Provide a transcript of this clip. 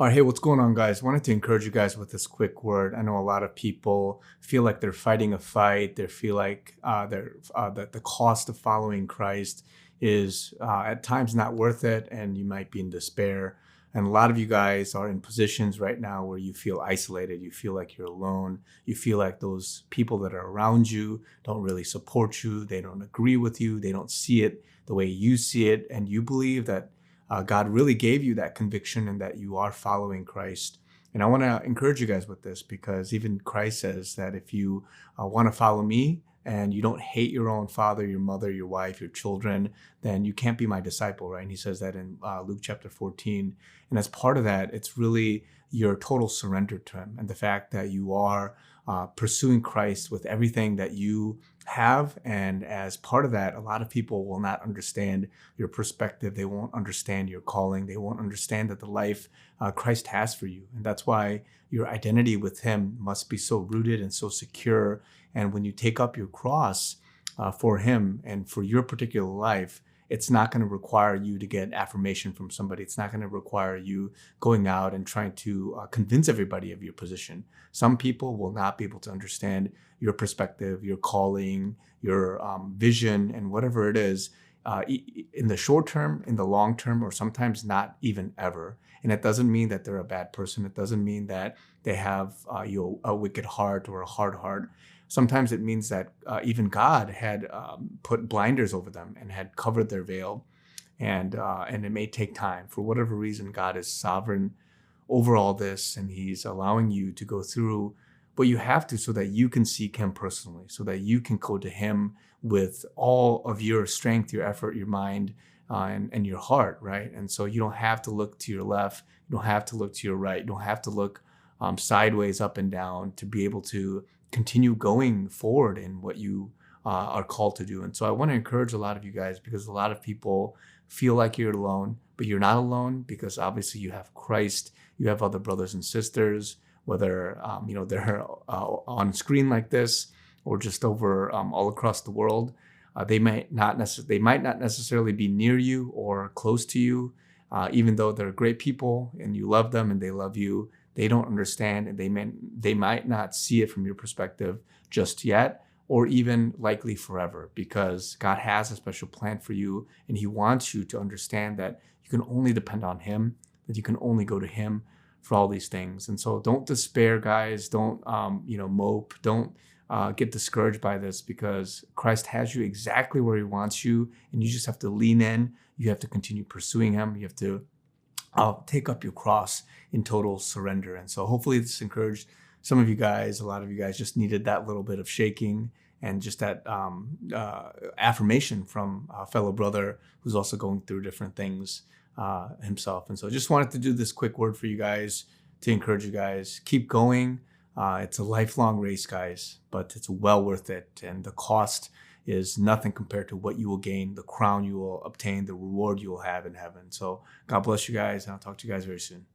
All right, hey, what's going on, guys? Wanted to encourage you guys with this quick word. I know a lot of people feel like they're fighting a fight. They feel like the cost of following Christ is at times not worth it, and you might be in despair. And a lot of you guys are in positions right now where you feel isolated. You feel like you're alone. You feel like those people that are around you don't really support you. They don't agree with you. They don't see it the way you see it, and you believe that God really gave you that conviction and that you are following Christ. And I want to encourage you guys with this because even Christ says that if you want to follow me and you don't hate your own father, your mother, your wife, your children, then you can't be my disciple, right? And he says that in Luke chapter 14. And as part of that, it's really your total surrender to him and the fact that you are pursuing Christ with everything that you have. And as part of that, a lot of people will not understand your perspective. They won't understand your calling. They won't understand that the life Christ has for you. And that's why your identity with him must be so rooted and so secure. And when you take up your cross for him and for your particular life, it's not going to require you to get affirmation from somebody. It's not going to require you going out and trying to convince everybody of your position. Some people will not be able to understand your perspective, your calling, your vision, and whatever it is in the short term, in the long term, or sometimes not even ever. And it doesn't mean that they're a bad person. It doesn't mean that they have a wicked heart or a hard heart. Sometimes it means that even God had put blinders over them and had covered their veil, and it may take time. For whatever reason, God is sovereign over all this, and he's allowing you to go through what you have to so that you can seek him personally, so that you can go to him with all of your strength, your effort, your mind, and your heart, right? And so you don't have to look to your left, you don't have to look to your right, you don't have to look sideways, up and down to be able to continue going forward in what you are called to do. And so I want to encourage a lot of you guys because a lot of people feel like you're alone, but you're not alone because obviously you have Christ, you have other brothers and sisters, whether they're on screen like this or just over all across the world. They might not necessarily be near you or close to you, even though they're great people and you love them and they love you. They don't understand, and they might not see it from your perspective just yet, or even likely forever, because God has a special plan for you, and he wants you to understand that you can only depend on him, that you can only go to him for all these things. And so don't despair, guys. Don't mope. Don't get discouraged by this, because Christ has you exactly where he wants you, and you just have to lean in. You have to continue pursuing him. You have to take up your cross in total surrender. And so hopefully this encouraged some of you guys. A lot of you guys just needed that little bit of shaking and just that affirmation from a fellow brother who's also going through different things himself. And so just wanted to do this quick word for you guys to encourage you guys. Keep going. It's a lifelong race, guys, but it's well worth it. And the cost is nothing compared to what you will gain, the crown you will obtain, the reward you will have in heaven. So God bless you guys, and I'll talk to you guys very soon.